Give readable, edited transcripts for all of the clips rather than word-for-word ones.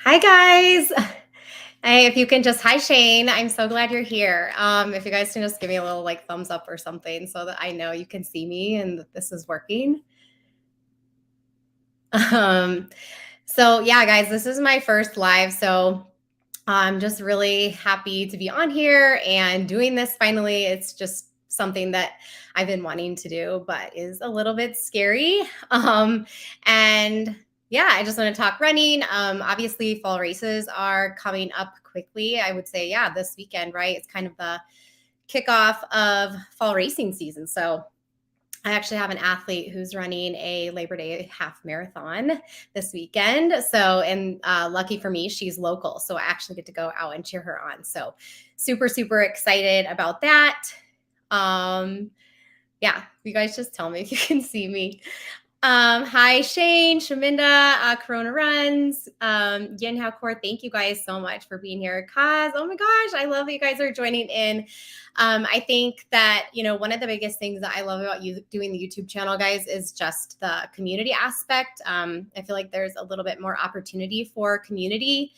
Hi guys. Hey, if you can just hi Shane. I'm so glad you're here. If you guys can just give me a little like thumbs up or something so that I know you can see me and that this is working. Um, so yeah, guys, this is my first live. So I'm just really happy to be on here and doing this finally. It's just something that I've been wanting to do, but is a little bit scary. And yeah, I just want to talk running. Obviously, fall races are coming up quickly. I would say, yeah, this weekend, right? It's kind of the kickoff of fall racing season. So I actually have an athlete who's running a Labor Day half marathon this weekend. So, and lucky for me, she's local. So I actually get to go out and cheer her on. So super, super excited about that. Um, yeah, you guys just tell me if you can see me. Hi, Shane, Shaminda, Corona Runs, Yen Hao Kor. Thank you guys so much for being here. Kaz, oh my gosh, I love that you guys are joining in. I think that, one of the biggest things that I love about you doing the YouTube channel, guys, is just the community aspect. I feel like there's a little bit more opportunity for community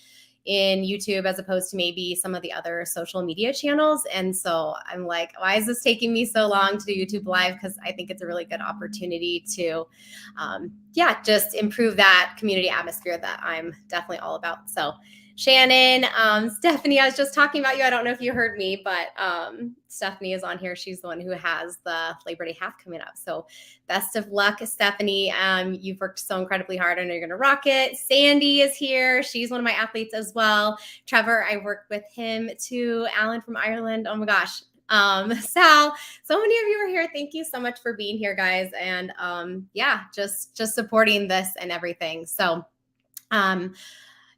in YouTube as opposed to maybe some of the other social media channels. And so I'm like, why is this taking me so long to do YouTube Live? Because I think it's a really good opportunity to, just improve that community atmosphere that I'm definitely all about. So Shannon, Stephanie, I was just talking about you. I don't know if you heard me, but Stephanie is on here. She's the one who has the Labor Day half coming up. So best of luck, Stephanie. You've worked so incredibly hard. I know you're going to rock it. Sandy is here. She's one of my athletes as well. Trevor, I worked with him too. Alan from Ireland. Oh my gosh. Sal, so many of you are here. Thank you so much for being here, guys. And just supporting this and everything. So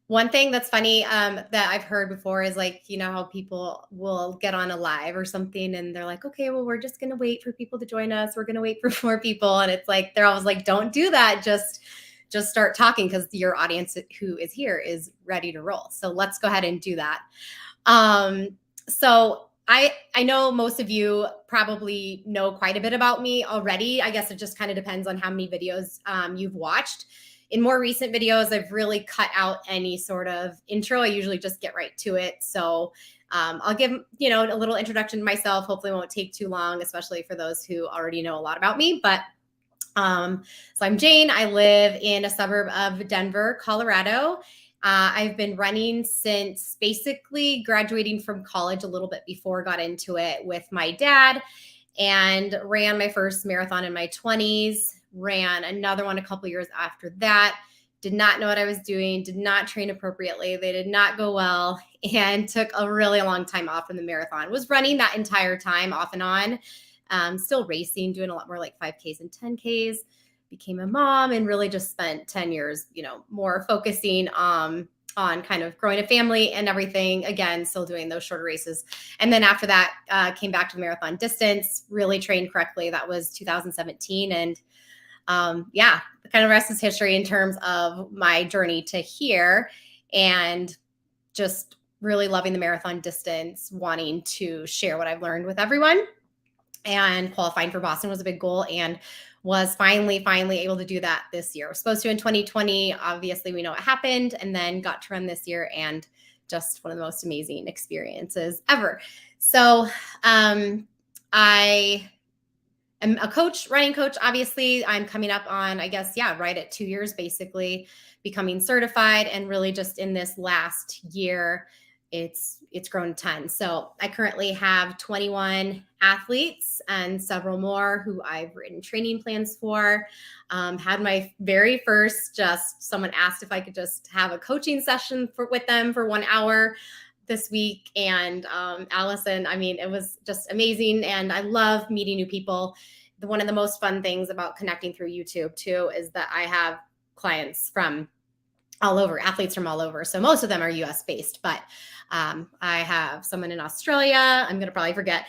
one thing that's funny that I've heard before is like, how people will get on a live or something and they're like, okay, well, we're just going to wait for people to join us. We're going to wait for more people. And it's like, they're always like, don't do that. Just start talking because your audience who is here is ready to roll. So let's go ahead and do that. So I know most of you probably know quite a bit about me already. I guess it just kind of depends on how many videos you've watched. In more recent videos, I've really cut out any sort of intro. I usually just get right to it. So I'll give, a little introduction to myself. Hopefully it won't take too long, especially for those who already know a lot about me. But so I'm Jane. I live in a suburb of Denver, Colorado. I've been running since basically graduating from college, a little bit before, got into it with my dad and ran my first marathon in my 20s. Ran another one a couple years after that. Did not know what I was doing, did not train appropriately. They did not go well and took a really long time off from the marathon. Was running that entire time off and on, still racing, doing a lot more like 5Ks and 10Ks. Became a mom and really just spent 10 years, more focusing on kind of growing a family and everything. Again, still doing those shorter races. And then after that, came back to the marathon distance, really trained correctly. That was 2017. And the kind of rest is history in terms of my journey to here and just really loving the marathon distance, wanting to share what I've learned with everyone. And qualifying for Boston was a big goal and was finally able to do that this year. I was supposed to in 2020. Obviously, we know what happened, and then got to run this year, and just one of the most amazing experiences ever. So I am a coach, running coach. Obviously, I'm coming up on, I guess, right at 2 years, basically becoming certified. And really just in this last year, it's grown a ton. So I currently have 21 athletes and several more who I've written training plans for. Had my very first, someone asked if I could just have a coaching session with them for 1 hour this week. And Allison, it was just amazing. And I love meeting new people. One of the most fun things about connecting through YouTube too is that I have clients from all over, athletes from all over. So most of them are US based, but I have someone in Australia. I'm going to probably forget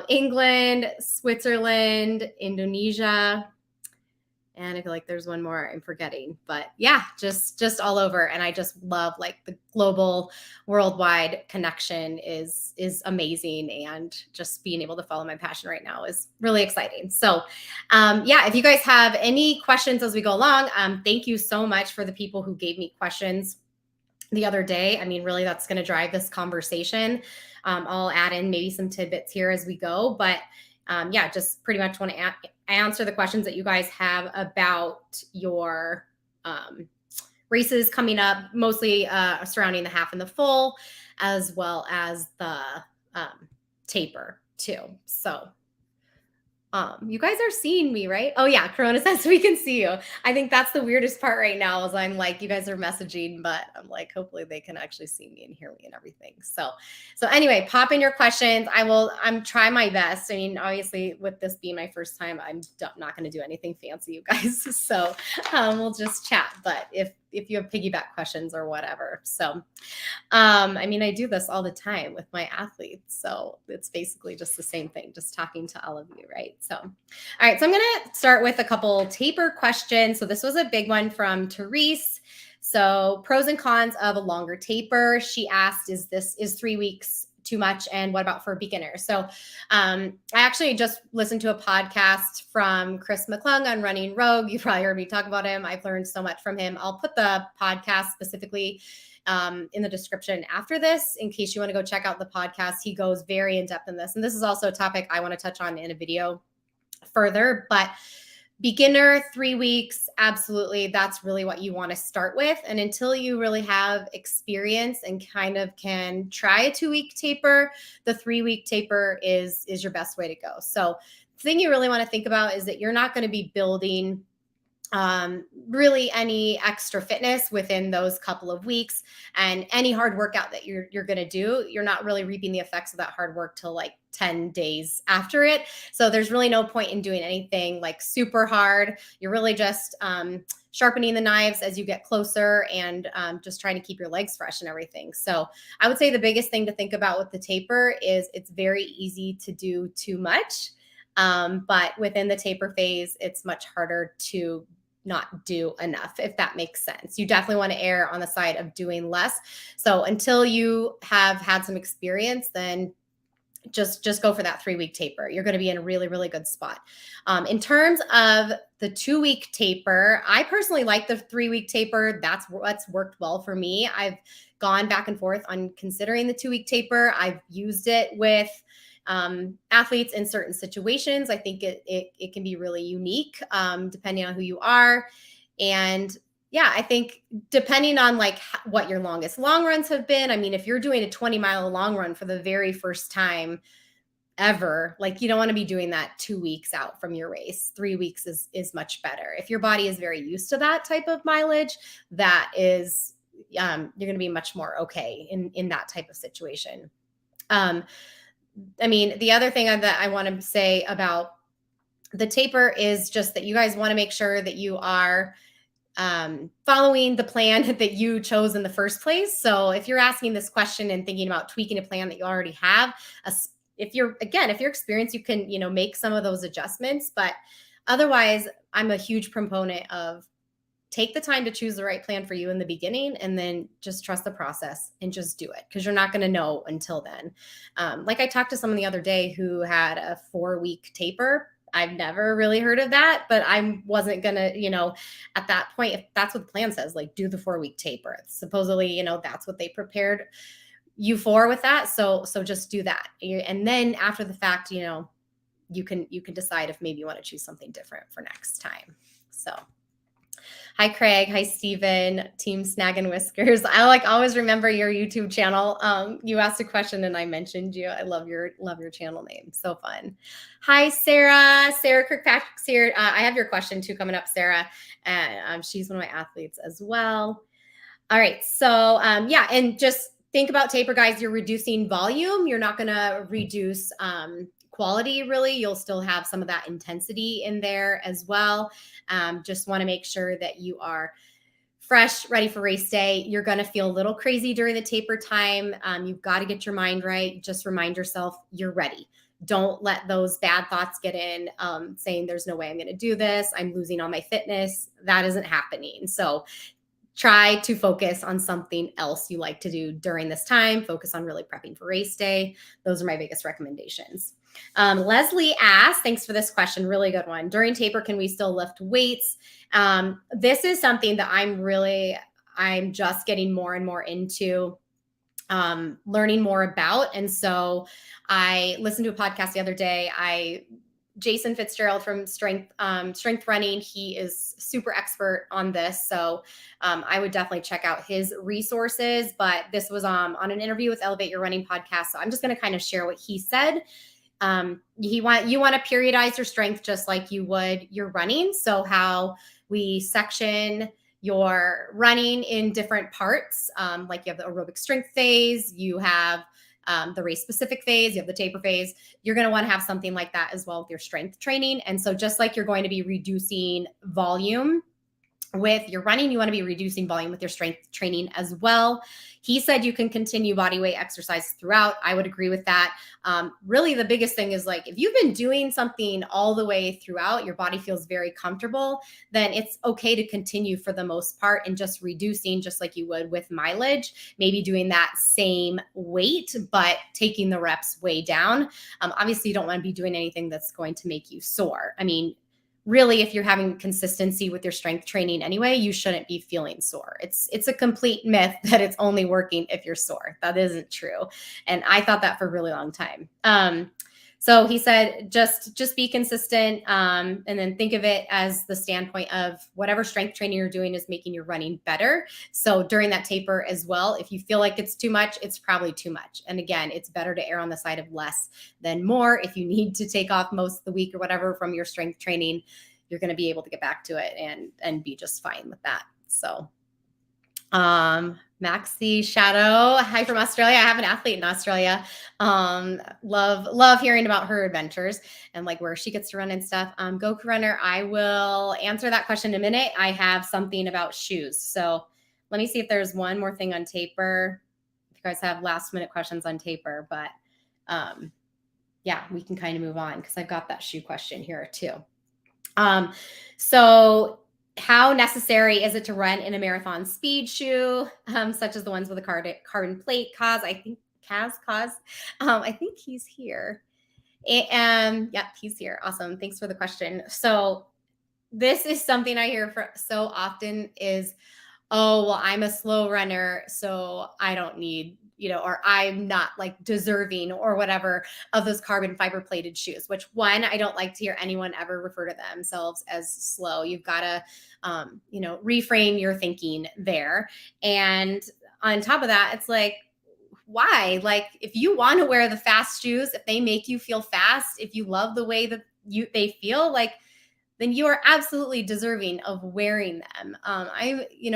England, Switzerland, Indonesia, And I feel like there's one more I'm forgetting, but yeah, just all over. And I just love like the global worldwide connection is amazing. And just being able to follow my passion right now is really exciting. So yeah, if you guys have any questions as we go along, thank you so much for the people who gave me questions the other day. I mean, really that's going to drive this conversation. I'll add in maybe some tidbits here as we go, but yeah, just pretty much want to answer the questions that you guys have about your races coming up, mostly surrounding the half and the full, as well as the taper too. So you guys are seeing me, right? Oh yeah, Corona says we can see you. I think that's the weirdest part right now is I'm like, you guys are messaging, but I'm like, hopefully they can actually see me and hear me and everything. So anyway, pop in your questions. I'm trying my best. I mean, obviously with this being my first time, I'm not going to do anything fancy, you guys. So we'll just chat, but if you have piggyback questions or whatever. So I mean, I do this all the time with my athletes. So it's basically just the same thing, just talking to all of you, right? So, all right. So I'm going to start with a couple taper questions. So this was a big one from Therese. So pros and cons of a longer taper. She asked, is 3 weeks too much? And what about for beginners? So I actually just listened to a podcast from Chris McClung on Running Rogue. You probably heard me talk about him. I've learned so much from him. I'll put the podcast specifically in the description after this, in case you want to go check out the podcast. He goes very in depth in this. And this is also a topic I want to touch on in a video further, but beginner 3 weeks, absolutely. That's really what you want to start with. And until you really have experience and kind of can try a 2-week taper, the 3-week taper is your best way to go. So the thing you really want to think about is that you're not going to be building really any extra fitness within those couple of weeks, and any hard workout that you're going to do, you're not really reaping the effects of that hard work till like 10 days after it. So there's really no point in doing anything like super hard. You're really just sharpening the knives as you get closer, and just trying to keep your legs fresh and everything. So I would say the biggest thing to think about with the taper is it's very easy to do too much. But within the taper phase, it's much harder to not do enough, if that makes sense. You definitely want to err on the side of doing less. So until you have had some experience, then just go for that 3-week taper. You're going to be in a really, really good spot. In terms of the 2-week taper, I personally like the 3-week taper. That's what's worked well for me. I've gone back and forth on considering the 2-week taper. I've used it with athletes in certain situations. I think it can be really unique depending on who you are. And yeah, I think depending on like what your longest long runs have been. I mean, if you're doing a 20-mile long run for the very first time ever, like you don't want to be doing that 2 weeks out from your race. 3 weeks is much better. If your body is very used to that type of mileage, that is, you're going to be much more okay in that type of situation. I mean, the other thing that I want to say about the taper is just that you guys want to make sure that you are following the plan that you chose in the first place. So if you're asking this question and thinking about tweaking a plan that you already have, if you're experienced, you can, make some of those adjustments. But otherwise, I'm a huge proponent of take the time to choose the right plan for you in the beginning, and then just trust the process and just do it, because you're not going to know until then. Like I talked to someone the other day who had a 4-week taper. I've never really heard of that, but I wasn't going to, at that point, if that's what the plan says, like do the 4-week taper. Supposedly, that's what they prepared you for with that. So just do that. And then after the fact, you can decide if maybe you want to choose something different for next time. So hi, Craig. Hi, Steven. Team Snag and Whiskers. I always remember your YouTube channel. You asked a question and I mentioned you. I love your channel name. So fun. Hi, Sarah. Sarah Kirkpatrick's here. I have your question too coming up, Sarah. And she's one of my athletes as well. All right. So yeah, and just think about taper, guys. You're reducing volume. You're not going to reduce quality, really. You'll still have some of that intensity in there as well. Just want to make sure that you are fresh, ready for race day. You're going to feel a little crazy during the taper time. You've got to get your mind right. Just remind yourself you're ready. Don't let those bad thoughts get in, saying there's no way I'm going to do this. I'm losing all my fitness. That isn't happening. So try to focus on something else you like to do during this time. Focus on really prepping for race day. Those are my biggest recommendations. Leslie asked, thanks for this question. Really good one. During taper, can we still lift weights? This is something that I'm just getting more and more into learning more about. And so I listened to a podcast the other day. Jason Fitzgerald from Strength Running. He is super expert on this. So I would definitely check out his resources, but this was on an interview with Elevate Your Running podcast. So I'm just going to kind of share what he said. You want to periodize your strength just like you would your running. So how we section your running in different parts, like you have the aerobic strength phase, you have the race specific phase, you have the taper phase. You're going to want to have something like that as well with your strength training. And so just like you're going to be reducing volume with your running, you want to be reducing volume with your strength training as well. He said you can continue body weight exercise throughout. I would agree with that. Really, the biggest thing is like if you've been doing something all the way throughout, your body feels very comfortable, then it's okay to continue for the most part and just reducing just like you would with mileage, maybe doing that same weight, but taking the reps way down. Obviously, you don't want to be doing anything that's going to make you sore. I mean, really, if you're having consistency with your strength training anyway, you shouldn't be feeling sore. It's a complete myth that it's only working if you're sore. That isn't true. And I thought that for a really long time. So he said, just be consistent, and then think of it as the standpoint of whatever strength training you're doing is making your running better. So during that taper as well, if you feel like it's too much, it's probably too much. And again, it's better to err on the side of less than more. If you need to take off most of the week or whatever from your strength training, you're going to be able to get back to it and be just fine with that. So, Maxie Shadow, hi from Australia. I have an athlete in Australia. Love hearing about her adventures and like where she gets to run and stuff. Goku Runner, I will answer that question in a minute. I have something about shoes. So let me see if there's one more thing on taper. If you guys have last minute questions on taper, but yeah, we can kind of move on because I've got that shoe question here too. So how necessary is it to run in a marathon speed shoe, such as the ones with a carbon plate? I think he's here. And yep, he's here. Awesome. Thanks for the question. So this is something I hear so often is, oh, well, I'm a slow runner, so I don't need, or I'm not like deserving or whatever of those carbon fiber plated shoes, which one, I don't like to hear anyone ever refer to themselves as slow. You've got to, reframe your thinking there. And on top of that, it's like, why? Like, if you want to wear the fast shoes, if they make you feel fast, if you love the way that they feel, like, then you are absolutely deserving of wearing them.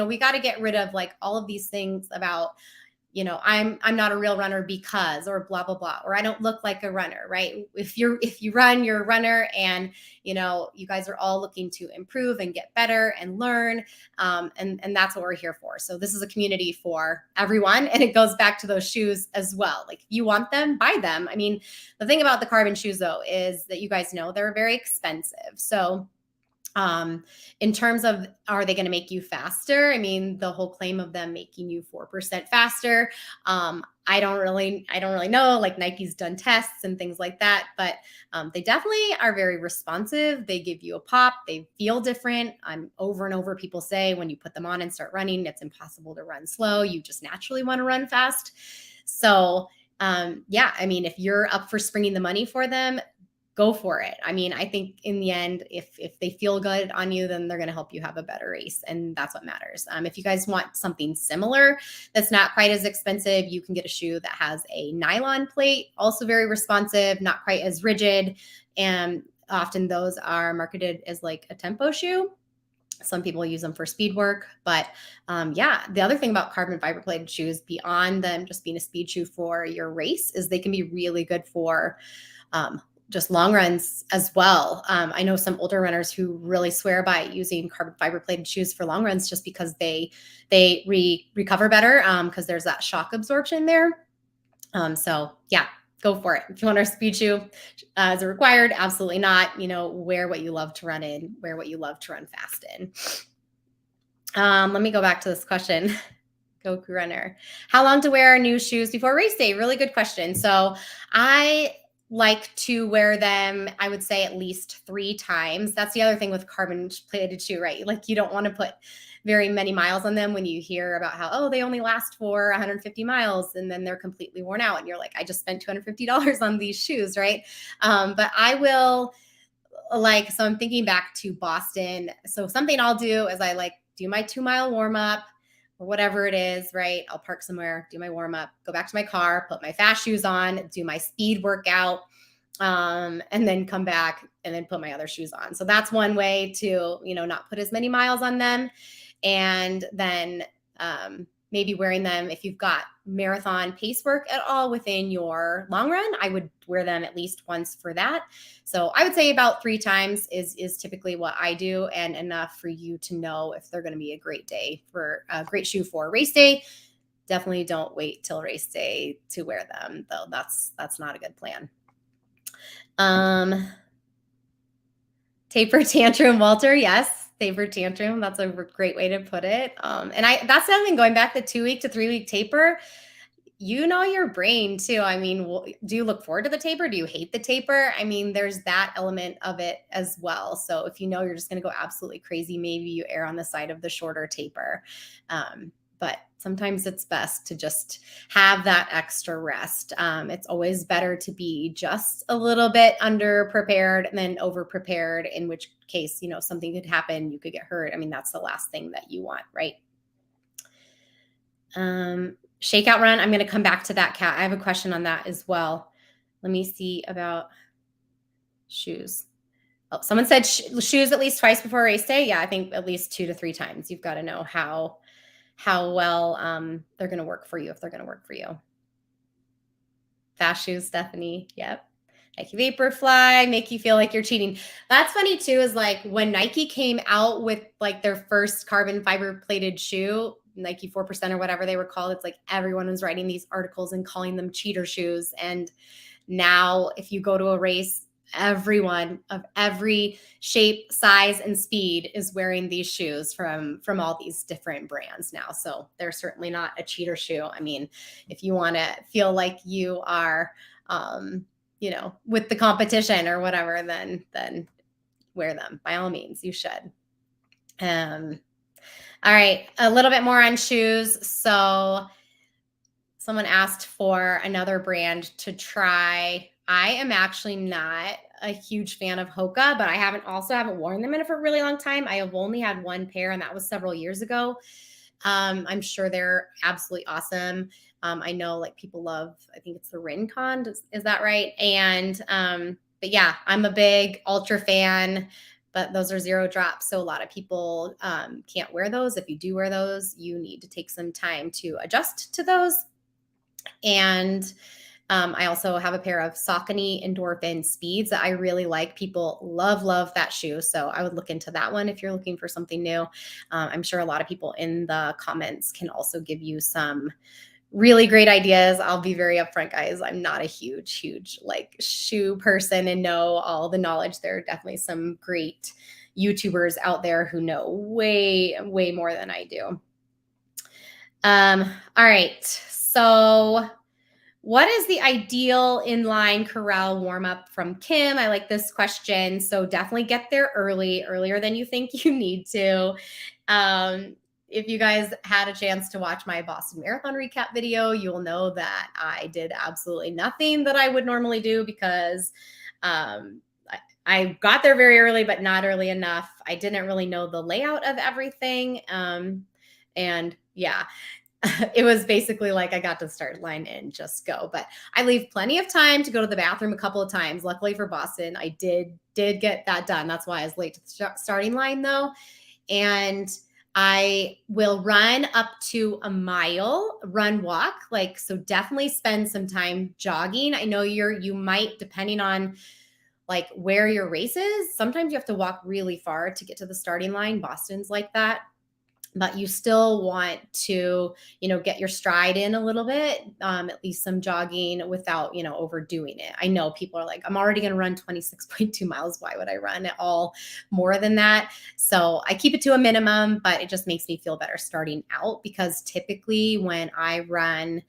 We got to get rid of like all of these things about, I'm not a real runner because, or blah, blah, blah, or I don't look like a runner, right? If you run, you're a runner, and, you guys are all looking to improve and get better and learn. And that's what we're here for. So this is a community for everyone. And it goes back to those shoes as well. Like if you want them, buy them. I mean, the thing about the carbon shoes though, is that you guys know they're very expensive. So in terms of, are they going to make you faster? I mean, the whole claim of them making you 4% faster. I don't really know, like Nike's done tests and things like that, but they definitely are very responsive. They give you a pop. They feel different. Over and over, people say when you put them on and start running, it's impossible to run slow. You just naturally want to run fast. So yeah, I mean, if you're up for springing the money for them, go for it. I mean, I think in the end, if they feel good on you, then they're going to help you have a better race. And that's what matters. If you guys want something similar that's not quite as expensive, you can get a shoe that has a nylon plate, also very responsive, not quite as rigid. And often those are marketed as like a tempo shoe. Some people use them for speed work, but yeah, the other thing about carbon fiber plated shoes beyond them just being a speed shoe for your race is they can be really good for just long runs as well. I know some older runners who really swear by using carbon fiber plated shoes for long runs just because they recover better because there's that shock absorption there. So yeah, go for it. If you want a speed shoe, is it required? Absolutely not. Wear what you love to run in, wear what you love to run fast in. Let me go back to this question. Goku Runner. How long to wear new shoes before race day? Really good question. So I like to wear them, I would say, at least 3 times. That's the other thing with carbon plated shoe, right? Like, you don't want to put very many miles on them when you hear about how, oh, they only last for 150 miles and then they're completely worn out. And you're like, I just spent $250 on these shoes, right? But I will, so I'm thinking back to Boston. So something I'll do is I do my 2-mile warm up or whatever it is, right? I'll park somewhere, do my warm up, go back to my car, put my fast shoes on, do my speed workout, and then come back and then put my other shoes on. So that's one way to, not put as many miles on them. And then maybe wearing them, if you've got marathon pace work at all within your long run, I would wear them at least once for that. So I would say about 3 times is typically what I do, and enough for you to know if they're going to be a great day for a great shoe for race day. Definitely don't wait till race day to wear them, though. That's not a good plan. Taper tantrum, Walter. Yes, taper tantrum. That's a great way to put it. And that's something, going back the 2-week to 3-week taper. Your brain too. I mean, do you look forward to the taper? Do you hate the taper? I mean, there's that element of it as well. So if you're just going to go absolutely crazy, maybe you err on the side of the shorter taper. But sometimes it's best to just have that extra rest. It's always better to be just a little bit under prepared than over prepared, in which case, something could happen. You could get hurt. I mean, that's the last thing that you want, right? Shakeout run. I'm going to come back to that, Kat. I have a question on that as well. Let me see about shoes. Oh, someone said shoes at least twice before race day. Yeah, I think at least 2 to 3 times. You've got to know how well they're going to work for you, if they're going to work for you. Fast shoes, Stephanie. Yep. Nike Vaporfly, make you feel like you're cheating. That's funny too, is like when Nike came out with like their first carbon fiber plated shoe, Nike 4% or whatever they were called, it's like everyone was writing these articles and calling them cheater shoes. And now if you go to a race, everyone of every shape, size, and speed is wearing these shoes from all these different brands now. So they're certainly not a cheater shoe. I mean, if you want to feel like you are, with the competition or whatever, then wear them. By all means, you should. All right, a little bit more on shoes. So someone asked for another brand to try. I am actually not a huge fan of Hoka, but I haven't worn them in for a really long time. I have only had one pair, and that was several years ago. I'm sure they're absolutely awesome. I know like people love, I think it's the Rincon. Is that right? And, but yeah, I'm a big Ultra fan, but those are 0 drops. So a lot of people can't wear those. If you do wear those, you need to take some time to adjust to those. And I also have a pair of Saucony Endorphin Speeds that I really like. People love that shoe. So I would look into that one if you're looking for something new. I'm sure a lot of people in the comments can also give you some really great ideas. I'll be very upfront, guys. I'm not a huge like shoe person and know all the knowledge. There are definitely some great YouTubers out there who know way more than I do. All right. So what is the ideal inline corral warm-up from Kim? I like this question. So definitely get there earlier than you think you need to. If you guys had a chance to watch my Boston Marathon recap video, you'll know that I did absolutely nothing that I would normally do because I got there very early, but not early enough. I didn't really know the layout of everything. And yeah, it was basically like I got to start line and just go. But I leave plenty of time to go to the bathroom a couple of times. Luckily for Boston, I did get that done. That's why I was late to the starting line though. And I will run up to a mile, walk, so definitely spend some time jogging. I know you might, depending on like where your race is. Sometimes you have to walk really far to get to the starting line. Boston's like that. But you still want to, get your stride in a little bit, at least some jogging without, overdoing it. I know people are like, I'm already going to run 26.2 miles. Why would I run at all more than that? So I keep it to a minimum, but it just makes me feel better starting out, because typically when I run,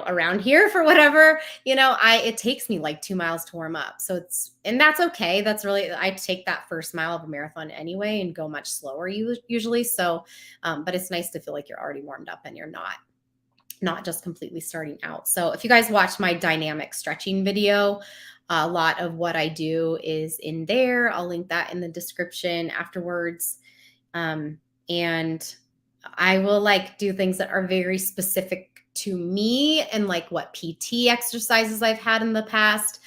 around here for whatever, it takes me like 2 miles to warm up. So and that's okay. That's really, I take that first mile of a marathon anyway and go much slower usually. So, but it's nice to feel like you're already warmed up and you're not just completely starting out. So if you guys watch my dynamic stretching video, a lot of what I do is in there. I'll link that in the description afterwards. And I will do things that are very specific to me and what PT exercises I've had in the past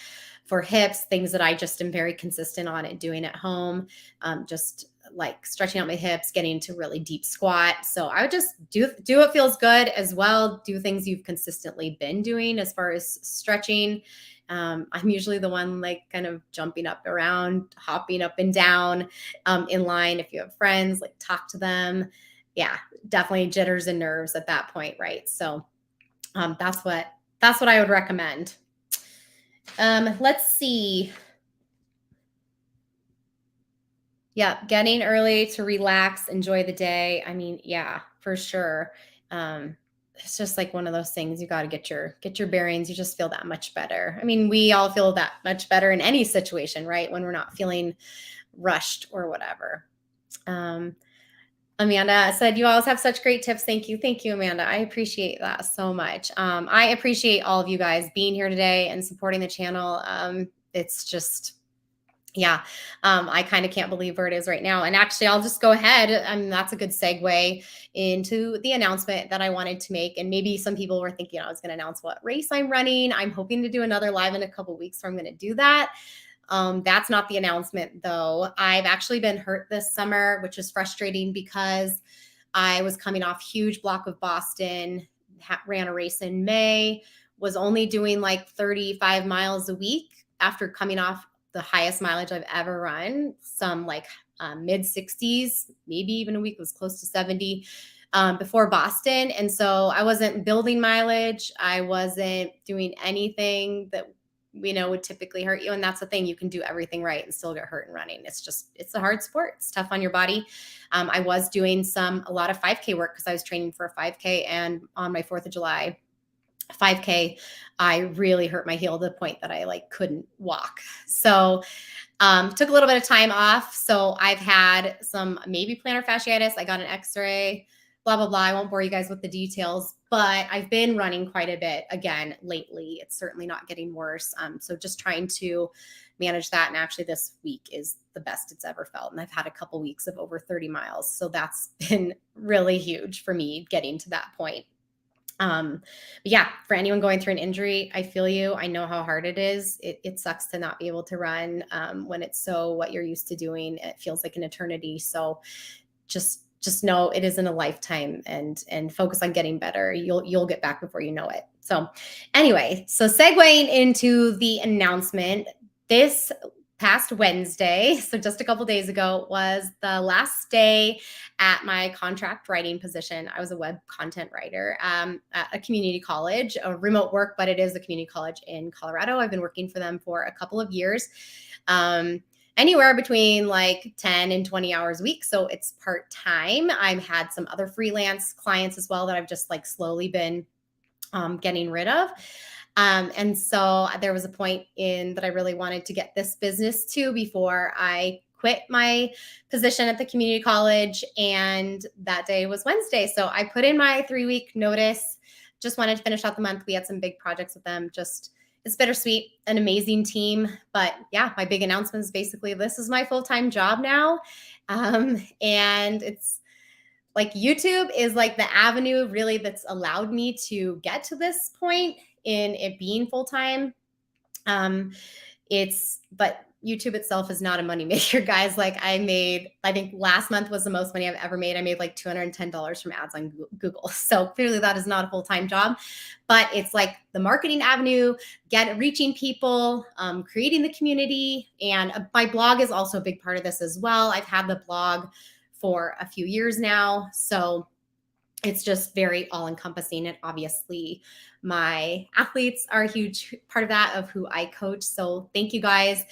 for hips, things that I just am very consistent on and doing at home. Just stretching out my hips, getting to really deep squat. So I would just do what feels good as well. Do things you've consistently been doing as far as stretching. I'm usually the one kind of jumping up around, hopping up and down in line. If you have friends, talk to them. Yeah, definitely jitters and nerves at that point, right? So that's what I would recommend. Let's see. Yeah, getting early to relax, enjoy the day. I mean, yeah, for sure. It's just one of those things. You got to get your bearings. You just feel that much better. I mean, we all feel that much better in any situation, right? When we're not feeling rushed or whatever. Amanda said, you always have such great tips. Thank you. Thank you, Amanda. I appreciate that so much. I appreciate all of you guys being here today and supporting the channel. It's just, yeah, I kind of can't believe where it is right now. And actually, I'll just go ahead. That's a good segue into the announcement that I wanted to make. And maybe some people were thinking I was going to announce what race I'm running. I'm hoping to do another live in a couple of weeks, so I'm going to do that. That's not the announcement though. I've actually been hurt this summer, which is frustrating because I was coming off huge block of Boston, ran a race in May, was only doing 35 miles a week after coming off the highest mileage I've ever run, some mid 60s, maybe even a week was close to 70 before Boston. And so I wasn't building mileage. I wasn't doing anything that would typically hurt you. And that's the thing, you can do everything right and still get hurt in running. It's a hard sport. It's tough on your body. I was doing a lot of 5K work because I was training for a 5K, and on my 4th of July 5K, I really hurt my heel to the point that I couldn't walk. So took a little bit of time off. So I've had some maybe plantar fasciitis. I got an x-ray, blah, blah, blah. I won't bore you guys with the details, but I've been running quite a bit again lately. It's certainly not getting worse. So just trying to manage that. And actually this week is the best it's ever felt. And I've had a couple weeks of over 30 miles. So that's been really huge for me getting to that point. But yeah, for anyone going through an injury, I feel you. I know how hard it is. It sucks to not be able to run when it's so what you're used to doing. It feels like an eternity. So just know it isn't a lifetime, and focus on getting better. You'll get back before you know it. So anyway, so segueing into the announcement, this past Wednesday, so just a couple days ago, was the last day at my contract writing position. I was a web content writer at a community college, a remote work, but it is a community college in Colorado. I've been working for them for a couple of years, anywhere between 10 and 20 hours a week. So it's part-time. I've had some other freelance clients as well that I've just slowly been getting rid of. And so there was a point that I really wanted to get this business to before I quit my position at the community college. And that day was Wednesday. So I put in my 3-week notice, just wanted to finish out the month. We had some big projects with them. It's bittersweet, an amazing team. But yeah, my big announcement is basically, this is my full-time job now. And it's YouTube is the avenue really that's allowed me to get to this point in it being full-time. But YouTube itself is not a moneymaker, guys. Like I think last month was the most money I've ever made. I made like $210 from ads on Google. So clearly that is not a full-time job, but it's like the marketing avenue, reaching people, creating the community. And my blog is also a big part of this as well. I've had the blog for a few years now. So it's just very all encompassing. And obviously my athletes are a huge part of that, of who I coach. So thank you guys.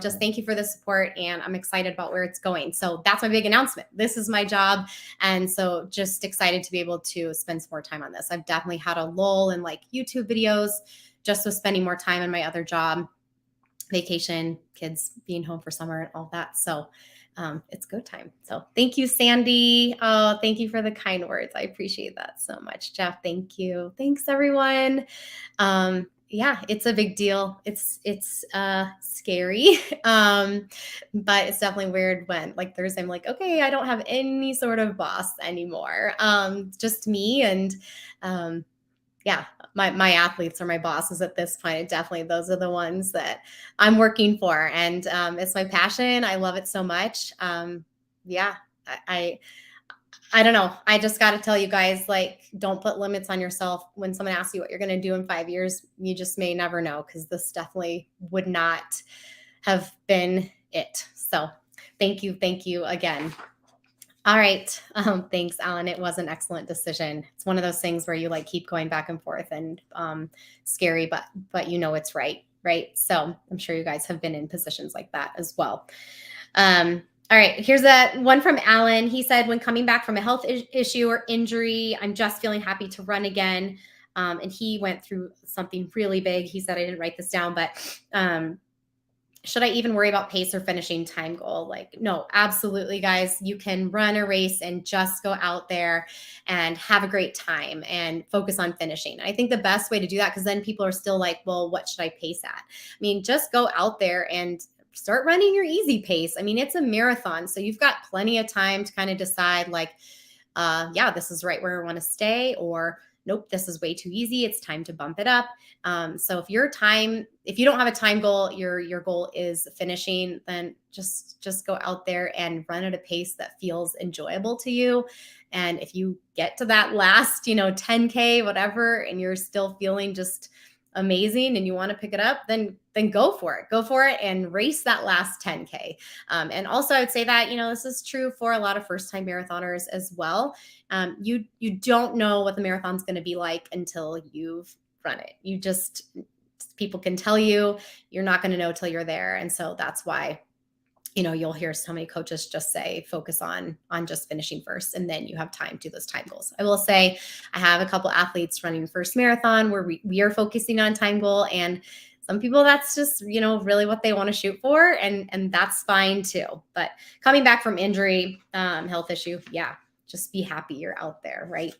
Just thank you for the support, and I'm excited about where it's going. So that's my big announcement. This is my job. And so just excited to be able to spend some more time on this. I've definitely had a lull in like YouTube videos, just with spending more time on my other job, vacation, kids being home for summer and all that. So it's go time. So thank you, Sandy. Oh, thank you for the kind words. I appreciate that so much. Jeff, thank you. Thanks, everyone. Yeah, it's a big deal. It's scary. But it's definitely weird when like Thursday, I'm like, okay, I don't have any sort of boss anymore. Just me. And yeah, my athletes are my bosses at this point. Definitely, those are the ones that I'm working for, and it's my passion. I love it so much. Yeah, I don't know. I just got to tell you guys, like, don't put limits on yourself. When someone asks you what you're going to do in 5 years, you just may never know, because this definitely would not have been it. So thank you again. All right. Thanks, Alan. It was an excellent decision. It's one of those things where you like keep going back and forth, and scary, but you know it's right. So I'm sure you guys have been in positions like that as well. All right. Here's one from Alan. He said, when coming back from a health issue or injury, I'm just feeling happy to run again. And he went through something really big. He said, I didn't write this down, but should I even worry about pace or finishing time goal? Like, no, absolutely, guys. You can run a race and just go out there and have a great time and focus on finishing. I think the best way to do that, because then people are still like, well, what should I pace at? I mean, just go out there and start running your easy pace. I mean, it's a marathon, so you've got plenty of time to kind of decide like, yeah, this is right where I want to stay, or nope, this is way too easy. It's time to bump it up. So if you don't have a time goal, your goal is finishing, then just go out there and run at a pace that feels enjoyable to you. And if you get to that last, 10K, whatever, and you're still feeling just amazing and you want to pick it up, then go for it and race that last 10K. And also I would say that, this is true for a lot of first-time marathoners as well. You don't know what the marathon's going to be like until you've run it. People can tell you, you're not going to know till you're there. And so that's why, you'll hear so many coaches just say, focus on just finishing first, and then you have time to do those time goals. I will say I have a couple athletes running the first marathon where we are focusing on time goal, and some people that's just, really what they want to shoot for, and that's fine too. But coming back from injury, health issue, yeah, just be happy you're out there, right?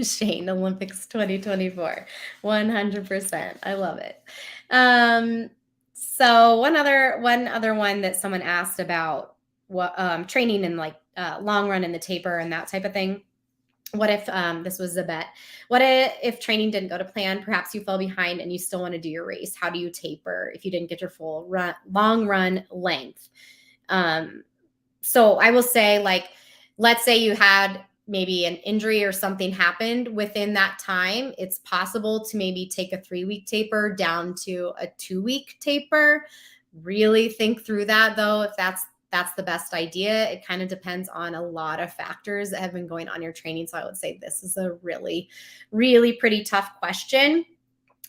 Shane, Olympics 2024, 100%. I love it. So one other one that someone asked about, what training and like long run and the taper and that type of thing. What if this was a bet? What if training didn't go to plan? Perhaps you fell behind and you still want to do your race. How do you taper if you didn't get your full long run length? So I will say, like, let's say you had maybe an injury or something happened within that time. It's possible to maybe take a 3-week taper down to a 2-week taper. Really think through that, though, if that's the best idea. It kind of depends on a lot of factors that have been going on in your training. So I would say this is a really, really pretty tough question.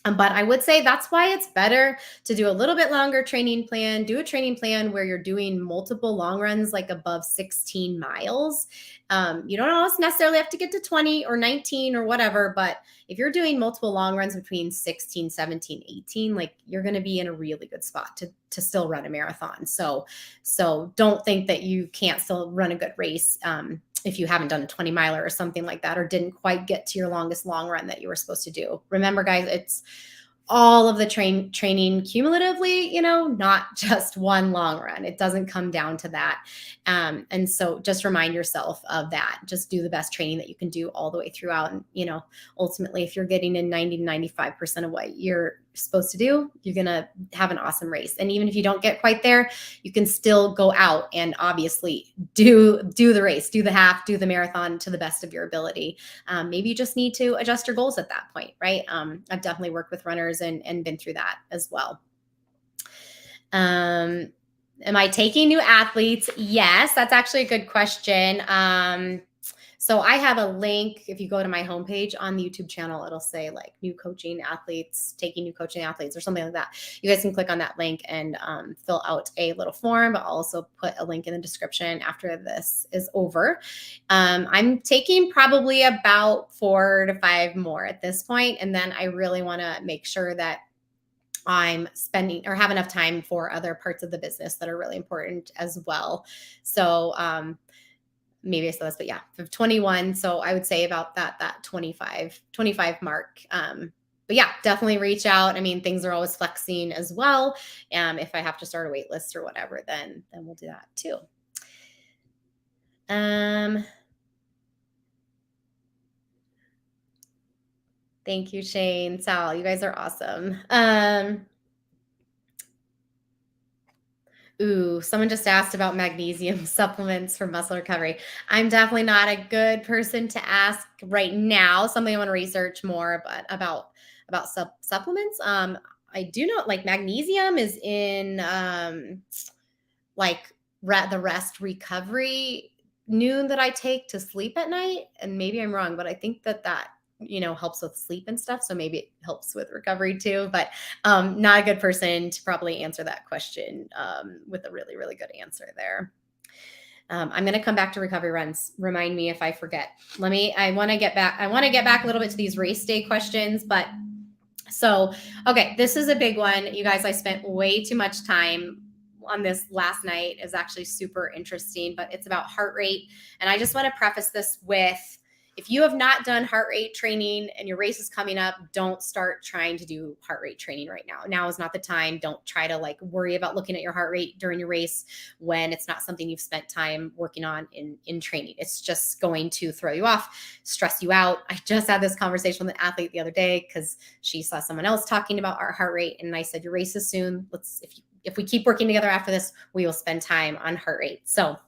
But I would say that's why it's better to do a little bit longer training plan. Do a training plan where you're doing multiple long runs, like above 16 miles. You don't always necessarily have to get to 20 or 19 or whatever, but if you're doing multiple long runs between 16, 17, 18, like, you're going to be in a really good spot to still run a marathon. So don't think that you can't still run a good race if you haven't done a 20 miler or something like that, or didn't quite get to your longest long run that you were supposed to do. Remember, guys, it's all of the training cumulatively, not just one long run. It doesn't come down to that. And so just remind yourself of that. Just do the best training that you can do all the way throughout. And, ultimately, if you're getting in 90 to 95% of what you're supposed to do, you're going to have an awesome race. And even if you don't get quite there, you can still go out and obviously do the race, do the half, do the marathon to the best of your ability. Maybe you just need to adjust your goals at that point, right? I've definitely worked with runners and been through that as well. Am I taking new athletes? Yes, that's actually a good question. So I have a link. If you go to my homepage on the YouTube channel, it'll say like new coaching athletes, taking new coaching athletes or something like that. You guys can click on that link and fill out a little form, but I'll also put a link in the description after this is over. I'm taking probably about 4 to 5 more at this point. And then I really want to make sure that I'm spending or have enough time for other parts of the business that are really important as well. So, maybe I said this, but yeah, 21. So I would say about that 25 mark. But yeah, definitely reach out. I mean, things are always flexing as well. If I have to start a wait list or whatever, then we'll do that too. Thank you, Shane, Sal, you guys are awesome. Ooh, someone just asked about magnesium supplements for muscle recovery. I'm definitely not a good person to ask right now. Something I want to research more, but about supplements. I do know like magnesium is in like the rest recovery noon that I take to sleep at night. And maybe I'm wrong, but I think that helps with sleep and stuff. So maybe it helps with recovery too, but not a good person to probably answer that question with a really, really good answer there. I'm going to come back to recovery runs. Remind me if I forget. I want to get back a little bit to these race day questions, but so, okay, this is a big one. You guys, I spent way too much time on this last night. Is actually super interesting, but it's about heart rate. And I just want to preface this with, if you have not done heart rate training and your race is coming up, don't start trying to do heart rate training right now. Now is not the time. Don't try to like worry about looking at your heart rate during your race when it's not something you've spent time working on in training. It's just going to throw you off, stress you out. I just had this conversation with an athlete the other day because she saw someone else talking about our heart rate. And I said, your race is soon. If we keep working together after this, we will spend time on heart rate. So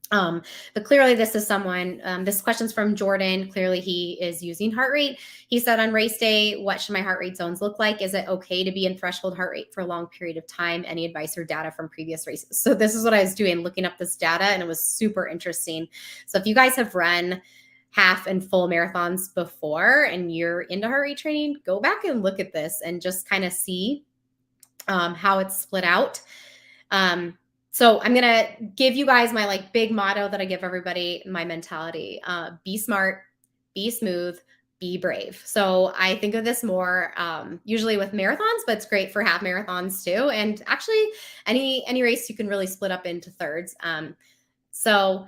but clearly this is someone, this question's from Jordan. Clearly he is using heart rate. He said, on race day, what should my heart rate zones look like? Is it okay to be in threshold heart rate for a long period of time? Any advice or data from previous races? So this is what I was doing, looking up this data, and it was super interesting. So if you guys have run half and full marathons before and you're into heart rate training, go back and look at this and just kind of see how it's split out. So I'm going to give you guys my like big motto that I give everybody, my mentality, be smart, be smooth, be brave. So I think of this more usually with marathons, but it's great for half marathons too. And actually any race you can really split up into thirds. So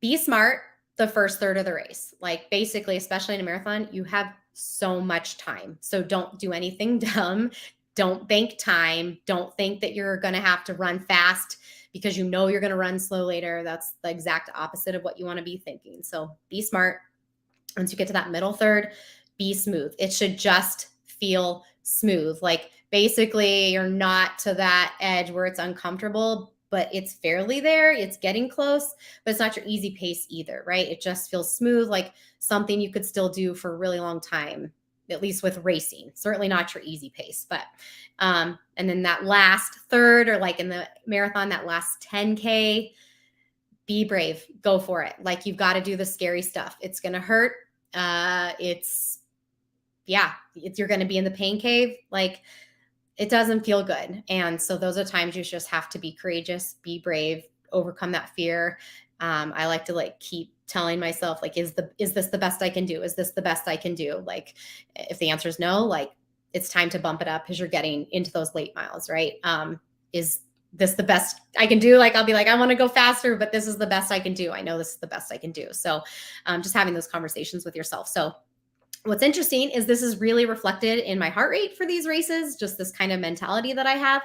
be smart the first third of the race. Like basically, especially in a marathon, you have so much time. So don't do anything dumb. Don't bank time. Don't think that you're going to have to run fast because you know you're going to run slow later. That's the exact opposite of what you want to be thinking. So be smart. Once you get to that middle third, be smooth. It should just feel smooth. Like basically you're not to that edge where it's uncomfortable, but it's fairly there. It's getting close, but it's not your easy pace either, right? It just feels smooth, like something you could still do for a really long time, at least with racing. Certainly not your easy pace, but and then that last third, or like in the marathon, that last 10K, be brave, go for it. Like you've got to do the scary stuff. It's going to hurt. You're going to be in the pain cave. Like it doesn't feel good. And so those are times you just have to be courageous, be brave, overcome that fear. I like to keep telling myself, is this the best I can do? Is this the best I can do? Like if the answer is no, it's time to bump it up because you're getting into those late miles, right? Is this the best I can do? I'll be I want to go faster, but this is the best I can do. I know this is the best I can do. So just having those conversations with yourself. So What's interesting is this is really reflected in my heart rate for these races, just this kind of mentality that I have.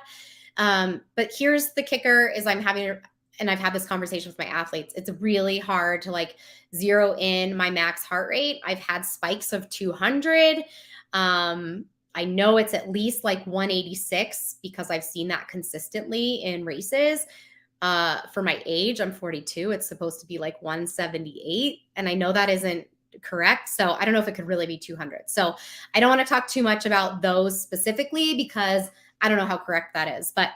But here's the kicker is I'm having, and I've had this conversation with my athletes, it's really hard to like zero in my max heart rate. I've had spikes of 200. I know it's at least like 186 because I've seen that consistently in races. For my age, I'm 42. It's supposed to be like 178. And I know that isn't correct. So I don't know if it could really be 200. So I don't want to talk too much about those specifically because I don't know how correct that is. But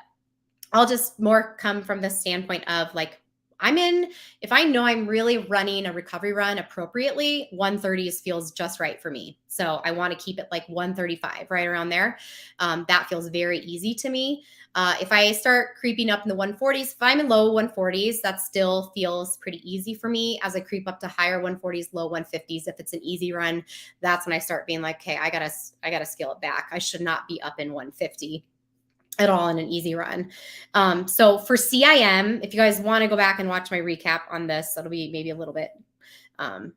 I'll just more come from the standpoint of like, if I know I'm really running a recovery run appropriately, 130 feels just right for me. So I want to keep it like 135, right around there. That feels very easy to me. If I start creeping up in the 140s, if I'm in low 140s, that still feels pretty easy for me. As I creep up to higher 140s, low 150s, if it's an easy run, that's when I start being like, okay, I gotta scale it back. I should not be up in 150 at all in an easy run. So for CIM, if you guys want to go back and watch my recap on this, that'll be maybe a little bit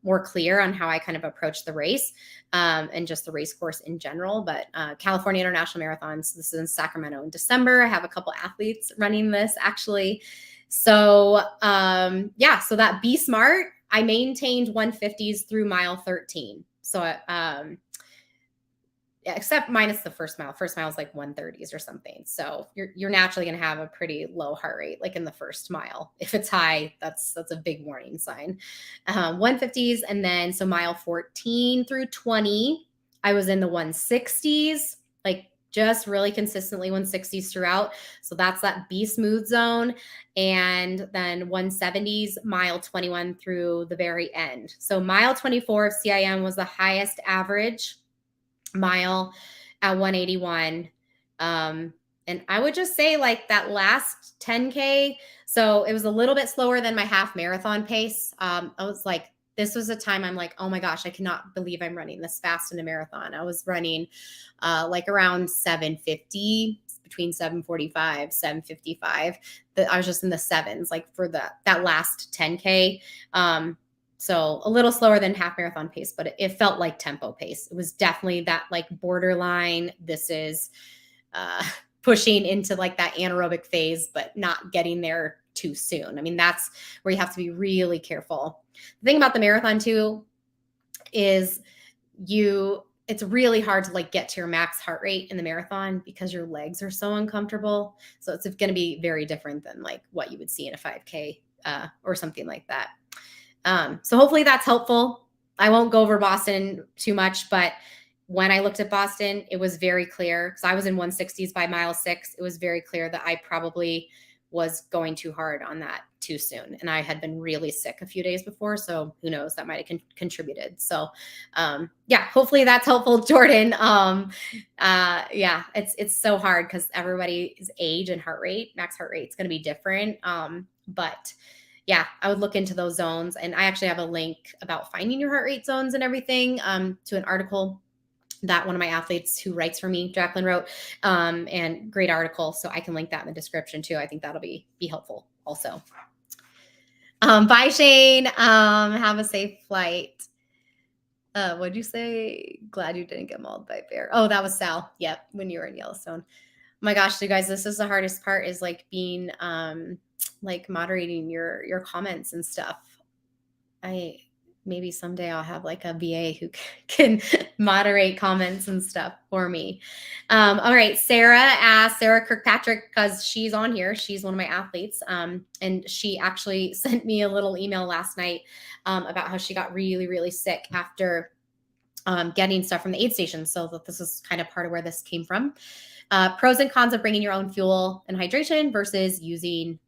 more clear on how I kind of approach the race and just the race course in general. But California International Marathons, this is in Sacramento in December. I have a couple athletes running this actually. So so that Be Smart, I maintained 150s through mile 13. So except minus the first mile. First mile is like 130s or something. So you're naturally going to have a pretty low heart rate, like in the first mile. If it's high, that's a big warning sign. 150s, and then so mile 14 through 20, I was in the 160s, like just really consistently 160s throughout. So that's that Be Smooth zone, and then 170s mile 21 through the very end. So mile 24 of CIM was the highest average mile at 181. And I would just say like that last 10K, so it was a little bit slower than my half marathon pace. I was like, this was a time I'm like, oh my gosh, I cannot believe I'm running this fast in a marathon. I was running like around 750, between 745, 755. I was just in the sevens, like for that last 10K. So a little slower than half marathon pace, but it felt like tempo pace. It was definitely that like borderline. This is pushing into like that anaerobic phase, but not getting there too soon. I mean, that's where you have to be really careful. The thing about the marathon too is it's really hard to like get to your max heart rate in the marathon because your legs are so uncomfortable. So it's going to be very different than like what you would see in a 5K or something like that. So hopefully that's helpful. I won't go over Boston too much, but when I looked at Boston, it was very clear because I was in 160s by mile 6. It was very clear that I probably was going too hard on that too soon. And I had been really sick a few days before. So who knows, that might have contributed. So hopefully that's helpful, Jordan. It's so hard because everybody's age and heart rate, max heart rate is going to be different. But yeah, I would look into those zones. And I actually have a link about finding your heart rate zones and everything to an article that one of my athletes who writes for me, Jacqueline, wrote, and great article. So I can link that in the description too. I think that'll be helpful also. Bye, Shane. Have a safe flight. What'd you say? Glad you didn't get mauled by a bear. Oh, that was Sal. Yep, when you were in Yellowstone. Oh my gosh, you guys, this is the hardest part, is like being like moderating your comments and stuff. Maybe someday I'll have like a VA who can moderate comments and stuff for me. All right. Sarah Kirkpatrick, because she's on here. She's one of my athletes. And she actually sent me a little email last night about how she got really, really sick after getting stuff from the aid station. So that this is kind of part of where this came from. Pros and cons of bringing your own fuel and hydration versus using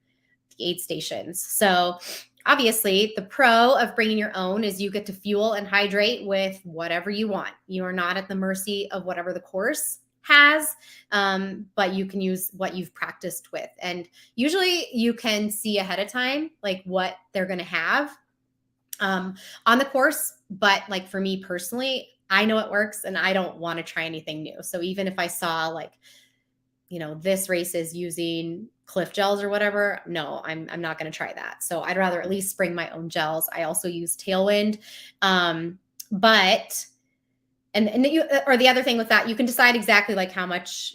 the aid stations. So obviously, the pro of bringing your own is you get to fuel and hydrate with whatever you want. You are not at the mercy of whatever the course has, but you can use what you've practiced with. And usually you can see ahead of time, like what they're going to have on the course. But like for me personally, I know it works and I don't want to try anything new. So even if I saw like, this race is using Cliff gels or whatever, no, I'm not going to try that. So I'd rather at least bring my own gels. I also use Tailwind. But And you, or the other thing with that, you can decide exactly like how much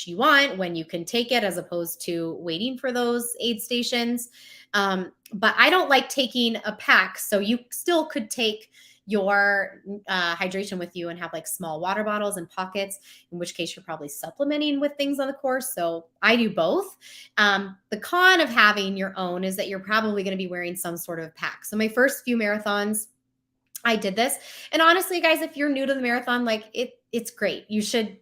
you want, when you can take it, as opposed to waiting for those aid stations. But I don't like taking a pack, so you still could take your hydration with you and have like small water bottles and pockets, in which case you're probably supplementing with things on the course. So I do both. The con of having your own is that you're probably going to be wearing some sort of pack. So my first few marathons, I did this. And honestly, guys, if you're new to the marathon, like it's great. You should,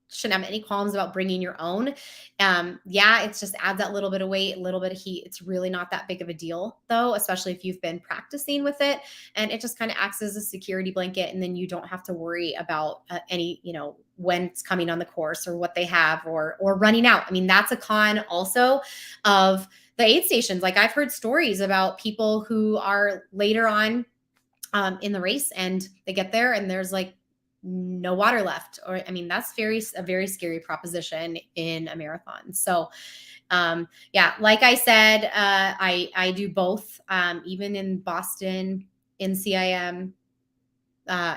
shouldn't have any qualms about bringing your own. Yeah, it's just adds that little bit of weight, a little bit of heat. It's really not that big of a deal though, especially if you've been practicing with it, and it just kind of acts as a security blanket. And then you don't have to worry about any, when it's coming on the course or what they have, or running out. I mean, that's a con also of the aid stations. Like I've heard stories about people who are later on in the race, and they get there and there's like no water left. Or, I mean, that's a very scary proposition in a marathon. So, yeah, like I said, I do both, even in Boston, in CIM,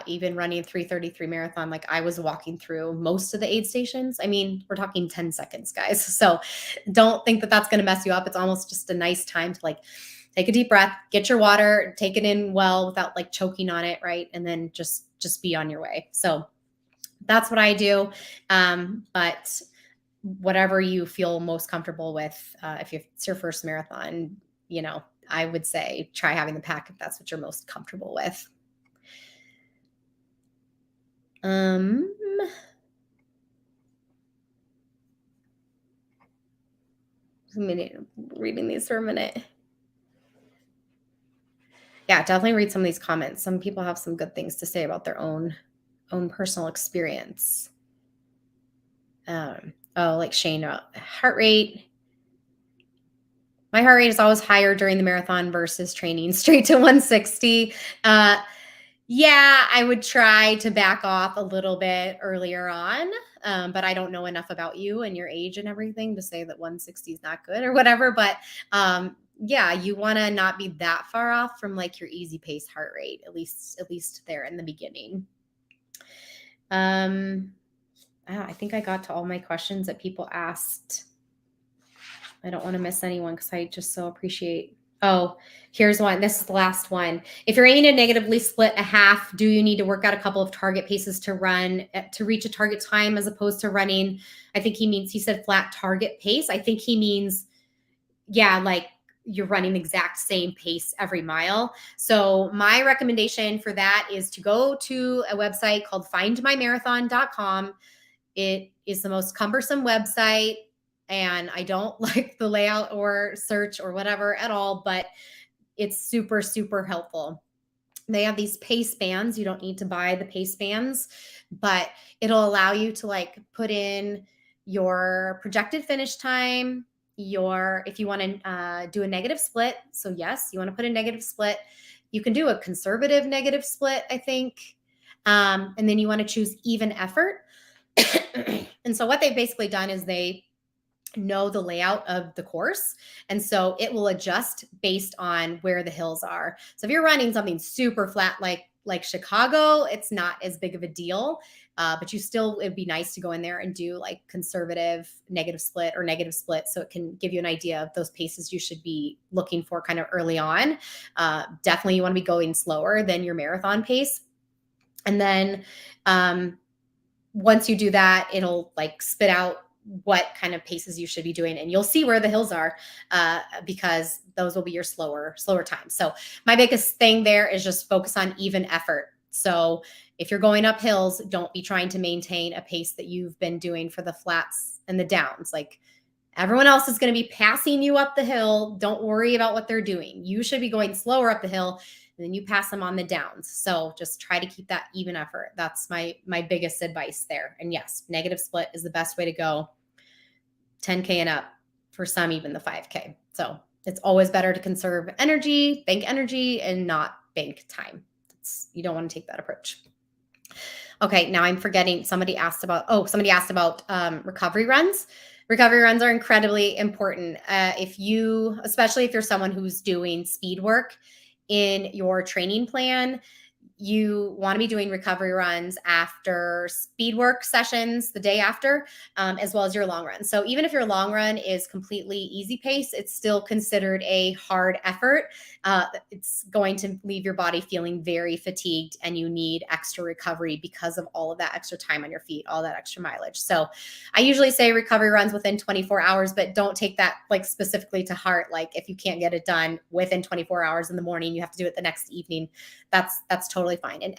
even running 3:33 marathon, like I was walking through most of the aid stations. I mean, we're talking 10 seconds, guys. So don't think that that's going to mess you up. It's almost just a nice time to like take a deep breath, get your water, take it in well without like choking on it, right? And then just be on your way. So that's what I do. But whatever you feel most comfortable with, if it's your first marathon, I would say try having the pack if that's what you're most comfortable with. I'm reading these for a minute. Yeah, definitely read some of these comments. Some people have some good things to say about their own personal experience. Like Shane, heart rate. My heart rate is always higher during the marathon versus training straight to 160. Yeah, I would try to back off a little bit earlier on, but I don't know enough about you and your age and everything to say that 160 is not good or whatever. But yeah, you want to not be that far off from like your easy pace heart rate, at least there in the beginning. I think I got to all my questions that people asked. I don't want to miss anyone because I just so appreciate. Oh, here's one. This is the last one. If you're aiming to negatively split a half, do you need to work out a couple of target paces to run to reach a target time, as opposed to running? I think he said flat target pace. I think he means, yeah, like you're running the exact same pace every mile. So my recommendation for that is to go to a website called findmymarathon.com. It is the most cumbersome website, and I don't like the layout or search or whatever at all, but it's super, super helpful. They have these pace bands. You don't need to buy the pace bands, but it'll allow you to like put in your projected finish time, if you want to do a negative split. So yes, you want to put a negative split. You can do a conservative negative split, I think. And then you want to choose even effort. And so what they've basically done is they know the layout of the course, and so it will adjust based on where the hills are. So if you're running something super flat like Chicago, it's not as big of a deal, but it'd be nice to go in there and do like conservative negative split or negative split, so it can give you an idea of those paces you should be looking for kind of early on. Definitely you want to be going slower than your marathon pace, and then once you do that, it'll like spit out what kind of paces you should be doing, and you'll see where the hills are, because those will be your slower times. So my biggest thing there is just focus on even effort. So if you're going up hills, don't be trying to maintain a pace that you've been doing for the flats and the downs. Like everyone else is going to be passing you up the hill. Don't worry about what they're doing. You should be going slower up the hill, and then you pass them on the downs. So just try to keep that even effort. That's my biggest advice there. And yes, negative split is the best way to go. 10K and up, for some even the 5K. So it's always better to conserve energy, bank energy, and not bank time. You don't want to take that approach. Okay, now I'm forgetting. Somebody asked about recovery runs. Recovery runs are incredibly important. Especially if you're someone who's doing speed work in your training plan, you want to be doing recovery runs after speed work sessions the day after, as well as your long run. So even if your long run is completely easy pace, it's still considered a hard effort. It's going to leave your body feeling very fatigued, and you need extra recovery because of all of that extra time on your feet, all that extra mileage. So I usually say recovery runs within 24 hours, but don't take that like specifically to heart. Like if you can't get it done within 24 hours in the morning, you have to do it the next evening. That's totally fine. And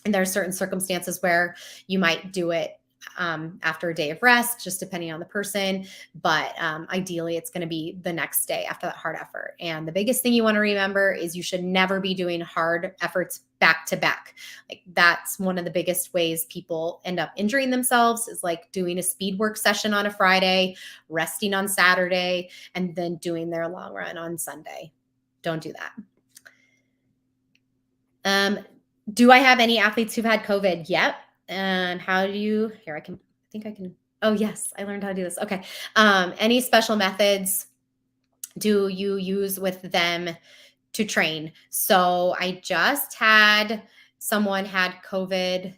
there are certain circumstances where you might do it after a day of rest, just depending on the person. But ideally, it's going to be the next day after that hard effort. And the biggest thing you want to remember is you should never be doing hard efforts back to back. Like that's one of the biggest ways people end up injuring themselves, is like doing a speed work session on a Friday, resting on Saturday, and then doing their long run on Sunday. Don't do that. Do I have any athletes who've had COVID? Yep. And how do you, here, I think I can, oh yes, I learned how to do this. Okay. Any special methods do you use with them to train? So I just had someone had COVID.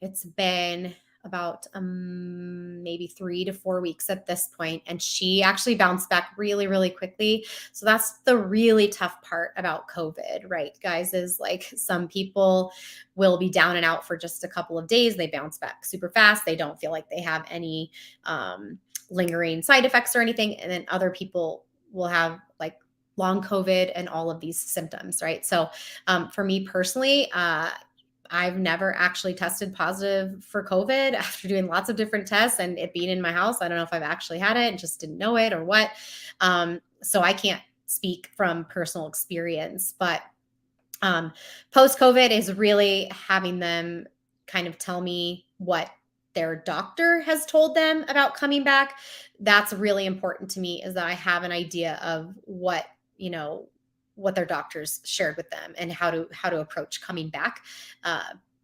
It's been about maybe 3 to 4 weeks at this point, and she actually bounced back really, really quickly. So that's the really tough part about COVID, right, guys, is like some people will be down and out for just a couple of days. They bounce back super fast. They don't feel like they have any lingering side effects or anything. And then other people will have like long COVID and all of these symptoms, right? So for me personally, I've never actually tested positive for COVID after doing lots of different tests and it being in my house. I don't know if I've actually had it and just didn't know it or what. So I can't speak from personal experience, but post-COVID is really having them kind of tell me what their doctor has told them about coming back. That's really important to me, is that I have an idea of what their doctors shared with them and how to approach coming back.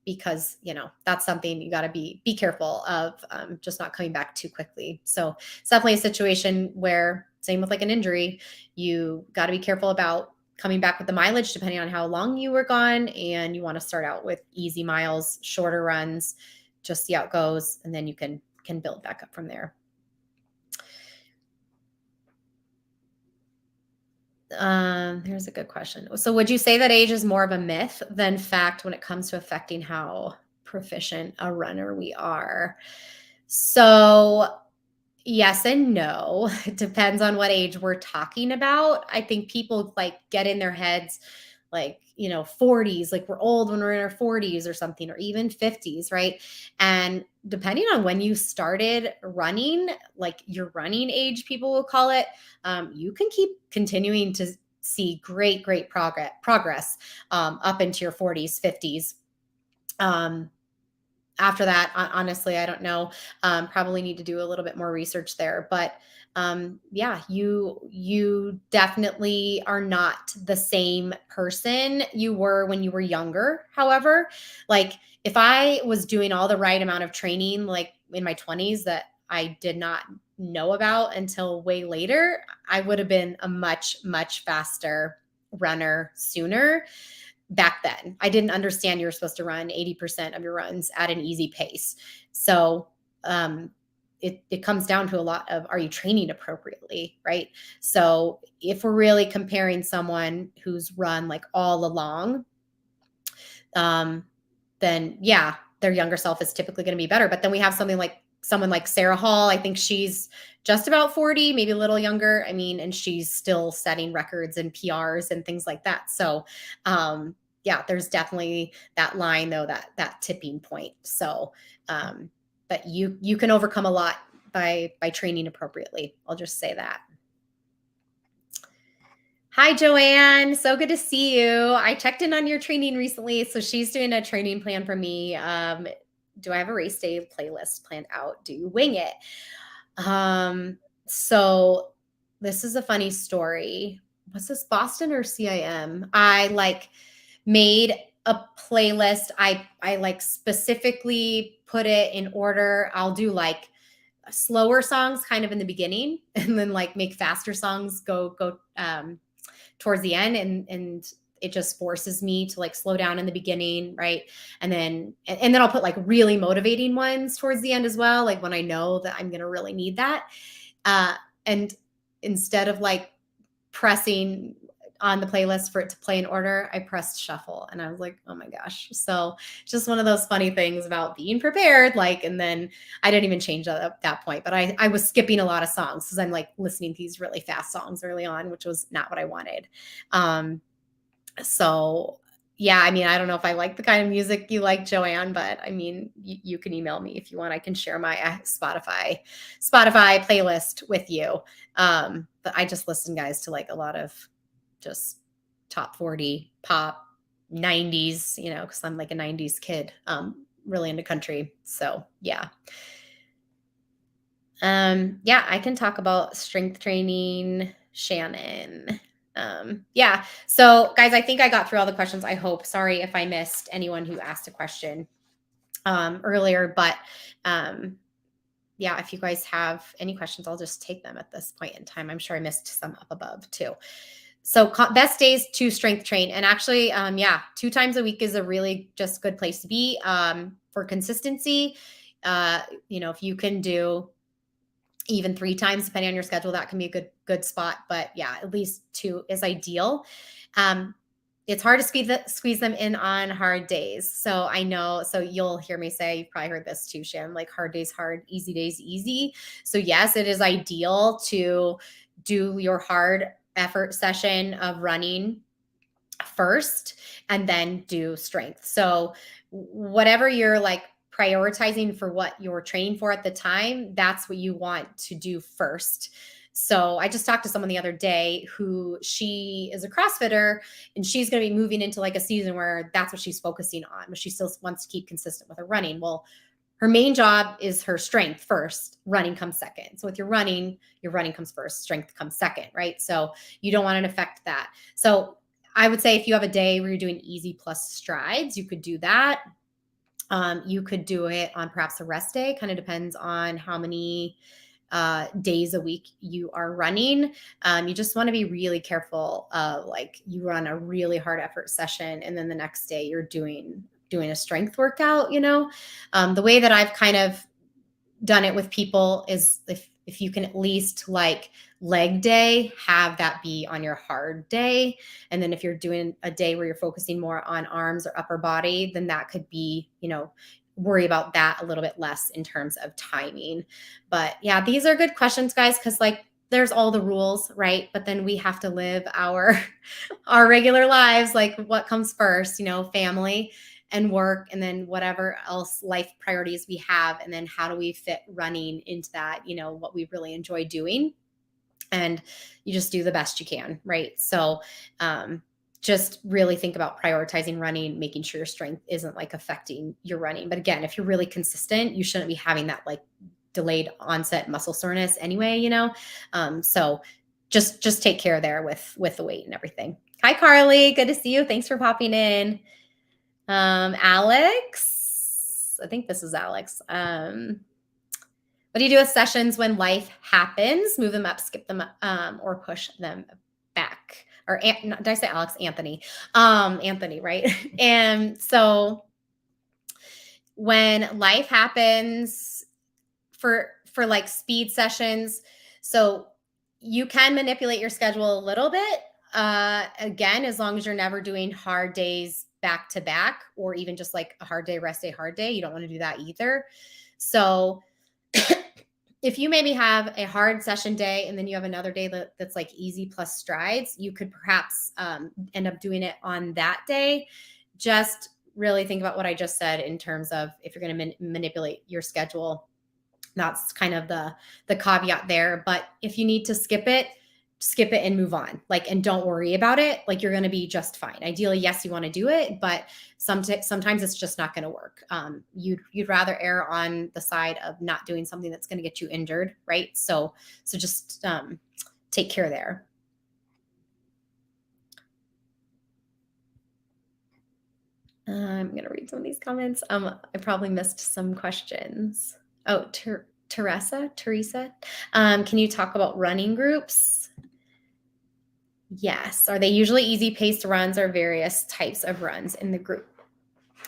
Because, that's something you got to be careful of, just not coming back too quickly. So it's definitely a situation where, same with like an injury, you got to be careful about coming back with the mileage, depending on how long you were gone. And you want to start out with easy miles, shorter runs, just see how it goes. And then you can build back up from there. Here's a good question. So would you say that age is more of a myth than fact when it comes to affecting how proficient a runner we are? So yes and no. It depends on what age we're talking about. I think people like get in their heads like, 40s, like we're old when we're in our 40s or something, or even 50s, right? And depending on when you started running, like your running age, people will call it, you can keep continuing to see great progress up into your 40s, 50s. After that, honestly, I don't know. Probably need to do a little bit more research there. But yeah, you definitely are not the same person you were when you were younger. However, like if I was doing all the right amount of training, like in my 20s that I did not know about until way later, I would have been a much, much faster runner sooner. Back then, I didn't understand you were supposed to run 80% of your runs at an easy pace. So it comes down to a lot of, are you training appropriately, right? So if we're really comparing someone who's run like all along, then yeah, their younger self is typically going to be better. But then we have someone like Sarah Hall. I think she's just about 40, maybe a little younger. I mean, and she's still setting records and PRs and things like that. So, yeah, there's definitely that line though, that tipping point. So, but you can overcome a lot by training appropriately. I'll just say that. Hi, Joanne. So good to see you. I checked in on your training recently. So she's doing a training plan for me. Do I have a race day playlist planned out? Do you wing it? So this is a funny story. What's this, Boston or CIM? I like made a playlist. I like specifically put it in order. I'll do like slower songs kind of in the beginning, and then like make faster songs go towards the end. And it just forces me to like slow down in the beginning, right? And then I'll put like really motivating ones towards the end as well, like when I know that I'm gonna really need that. And instead of like pressing on the playlist for it to play in order, I pressed shuffle, and I was like, oh my gosh. So just one of those funny things about being prepared. Like, and then I didn't even change that at that point, but I was skipping a lot of songs because I'm like listening to these really fast songs early on, which was not what I wanted. So yeah, I mean, I don't know if I like the kind of music you like, Joanne, but I mean, you can email me if you want. I can share my Spotify playlist with you. But I just listen, guys, to like a lot of just top 40 pop, 90s, you know, because I'm like a 90s kid, really into country. So yeah. Yeah, I can talk about strength training, Shannon. Yeah. So guys, I think I got through all the questions. I hope. Sorry if I missed anyone who asked a question earlier, but yeah, if you guys have any questions, I'll just take them at this point in time. I'm sure I missed some up above too. So best days to strength train. And actually, yeah, 2 times a week is a really just good place to be for consistency. You know, if you can do even 3 times, depending on your schedule, that can be a good spot. But yeah, at least 2 is ideal. It's hard to squeeze them in on hard days. So I know, so you'll hear me say, you've probably heard this too, Shan, like hard days hard, easy days easy. So yes, it is ideal to do your hard effort session of running first and then do strength. So whatever you're like prioritizing for what you're training for at the time, that's what you want to do first. So I just talked to someone the other day who she is a CrossFitter, and she's going to be moving into like a season where that's what she's focusing on, but she still wants to keep consistent with her running. Well, her main job is her strength first, running comes second. So with your running comes first, strength comes second, right? So you don't want to affect that. So I would say if you have a day where you're doing easy plus strides, you could do that. You could do it on perhaps a rest day, kind of depends on how many days a week you are running. You just want to be really careful of like you run a really hard effort session and then the next day you're doing a strength workout, you know. The way that I've kind of done it with people is if you can at least like leg day, have that be on your hard day. And then if you're doing a day where you're focusing more on arms or upper body, then that could be, you know, worry about that a little bit less in terms of timing. But yeah, these are good questions, guys, because like there's all the rules, right? But then we have to live our regular lives. Like what comes first, you know, family and work, and then whatever else life priorities we have. And then how do we fit running into that, you know, what we really enjoy doing. And you just do the best you can, right? So just really think about prioritizing running, making sure your strength isn't like affecting your running. But again, if you're really consistent, you shouldn't be having that like delayed onset muscle soreness anyway, you know? So just take care there with the weight and everything. Hi, Carly. Good to see you. Thanks for popping in. Alex, I think this is Alex. What do you do with sessions when life happens? Move them up, skip them, or push them back? Or did I say Alex? Anthony. Anthony, right? And so when life happens for like speed sessions, so you can manipulate your schedule a little bit. Again, as long as you're never doing hard days back to back, or even just like a hard day, rest day, hard day. You don't want to do that either. So if you maybe have a hard session day and then you have another day that's like easy plus strides, you could perhaps end up doing it on that day. Just really think about what I just said in terms of if you're going to manipulate your schedule. That's kind of the caveat there. But if you need to skip it and move on, like, and don't worry about it. Like you're going to be just fine. Ideally, yes, you want to do it, but sometimes it's just not going to work. You'd rather err on the side of not doing something that's going to get you injured. Right. So just take care there. I'm going to read some of these comments. I probably missed some questions. Oh, Teresa, can you talk about running groups? Yes. Are they usually easy paced runs or various types of runs in the group?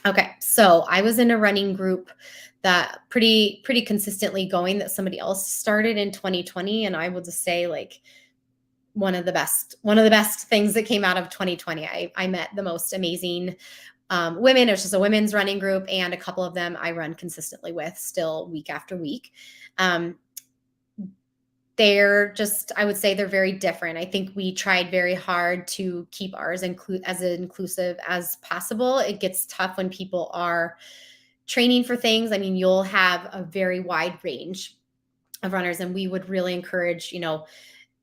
Okay. So I was in a running group that pretty consistently going that somebody else started in 2020. And I will just say, like, one of the best things that came out of 2020. I met the most amazing women. It was just a women's running group, and a couple of them I run consistently with still week after week. Um, they're just, I would say they're very different. I think we tried very hard to keep ours as inclusive as possible. It gets tough when people are training for things. I mean, you'll have a very wide range of runners, and we would really encourage,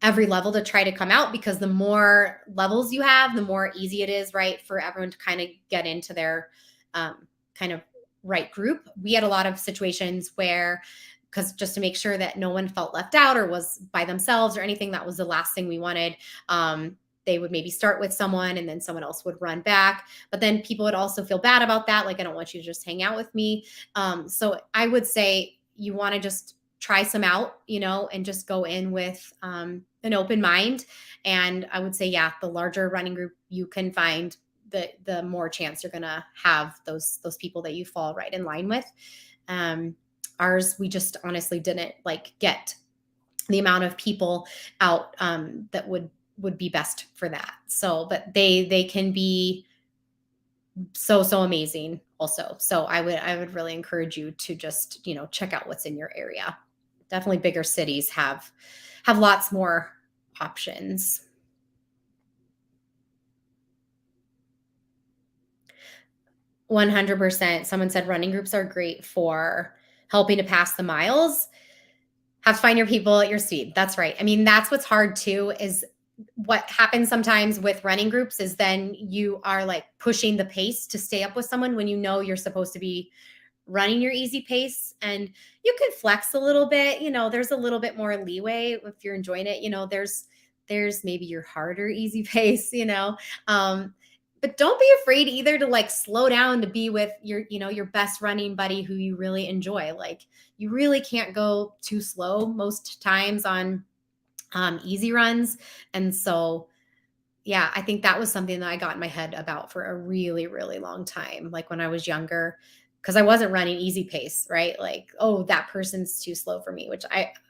every level to try to come out, because the more levels you have, the more easy it is, right, for everyone to kind of get into their kind of right group. We had a lot of situations where, because just to make sure that no one felt left out or was by themselves or anything, that was the last thing we wanted. They would maybe start with someone and then someone else would run back. But then people would also feel bad about that. Like, I don't want you to just hang out with me. So I would say you want to just try some out, and just go in with an open mind. And I would say, yeah, the larger running group you can find, the more chance you're going to have those people that you fall right in line with. Ours, we just honestly didn't get the amount of people out that would be best for that. So, but they can be so amazing also. So I would really encourage you to just, check out what's in your area. Definitely bigger cities have lots more options. 100%. Someone said running groups are great for helping to pass the miles. Have to find your people at your speed. That's right. I mean, that's what's hard too, is what happens sometimes with running groups is then you are like pushing the pace to stay up with someone when you're supposed to be running your easy pace, and you can flex a little bit. There's a little bit more leeway if you're enjoying it. There's maybe your harder easy pace, but don't be afraid either to slow down to be with your best running buddy who you really enjoy. Like, you really can't go too slow most times on easy runs. And so, yeah, I think that was something that I got in my head about for a really, really long time. Like, when I was younger, because I wasn't running easy pace, right? Like, oh, that person's too slow for me,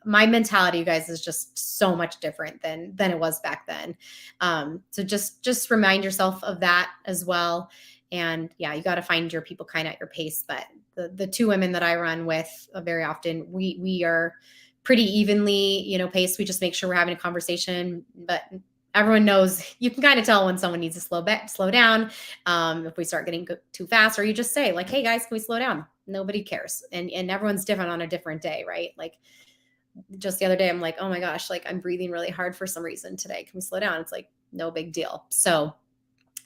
my mentality, you guys, is just so much different than it was back then. So just remind yourself of that as well. And yeah, you got to find your people kind of at your pace. But the two women that I run with very often, we are pretty evenly, paced. We just make sure we're having a conversation, but everyone knows, you can kind of tell when someone needs to slow down. If we start getting too fast, or you just say like, hey guys, can we slow down? Nobody cares. And everyone's different on a different day, right? Like, just the other day, I'm like, oh my gosh, like, I'm breathing really hard for some reason today. Can we slow down? It's like, no big deal. So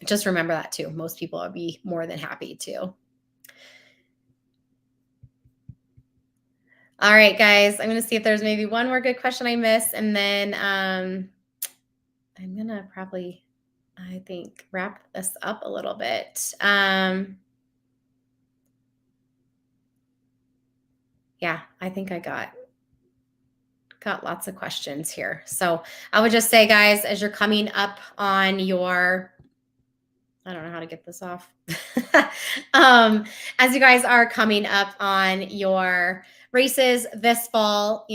just remember that too. Most people would be more than happy to. All right, guys, I'm going to see if there's maybe one more good question I missed. And then I'm going to probably, I think, wrap this up a little bit. Yeah, I think I got lots of questions here. So I would just say, guys, as you're coming up on your, I don't know how to get this off. As you guys are coming up on your races this fall,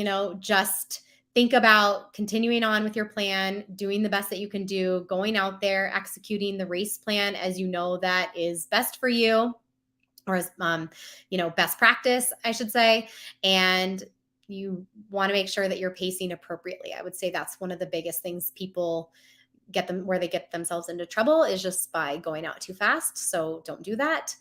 just think about continuing on with your plan, doing the best that you can do, going out there, executing the race plan as you know that is best for you, or as best practice, I should say. And you want to make sure that you're pacing appropriately. I would say that's one of the biggest things people where they get themselves into trouble, is just by going out too fast. So don't do that.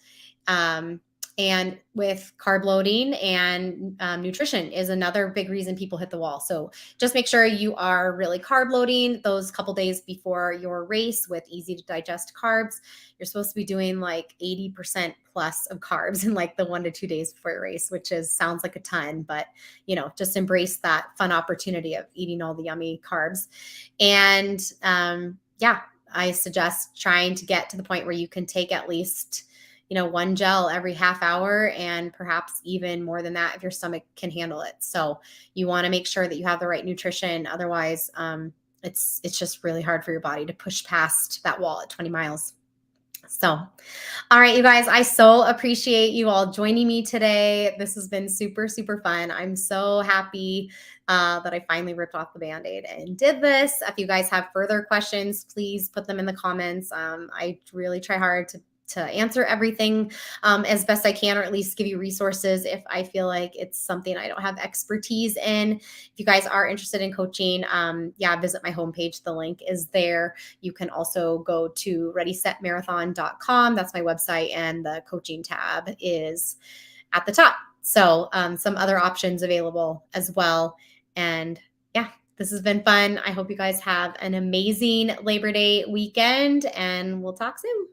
And with carb loading and nutrition is another big reason people hit the wall. So just make sure you are really carb loading those couple days before your race with easy to digest carbs. You're supposed to be doing like 80% plus of carbs in like the 1 to 2 days before your race, which sounds like a ton, but just embrace that fun opportunity of eating all the yummy carbs. And yeah, I suggest trying to get to the point where you can take at least one gel every half hour, and perhaps even more than that if your stomach can handle it. So you want to make sure that you have the right nutrition. Otherwise, it's just really hard for your body to push past that wall at 20 miles. So, all right, you guys, I so appreciate you all joining me today. This has been super, super fun. I'm so happy that I finally ripped off the Band-Aid and did this. If you guys have further questions, please put them in the comments. I really try hard to answer everything as best I can, or at least give you resources if I feel like it's something I don't have expertise in. If you guys are interested in coaching, visit my homepage. The link is there. You can also go to readysetmarathon.com. That's my website, and the coaching tab is at the top. So some other options available as well. And yeah, this has been fun. I hope you guys have an amazing Labor Day weekend, and we'll talk soon.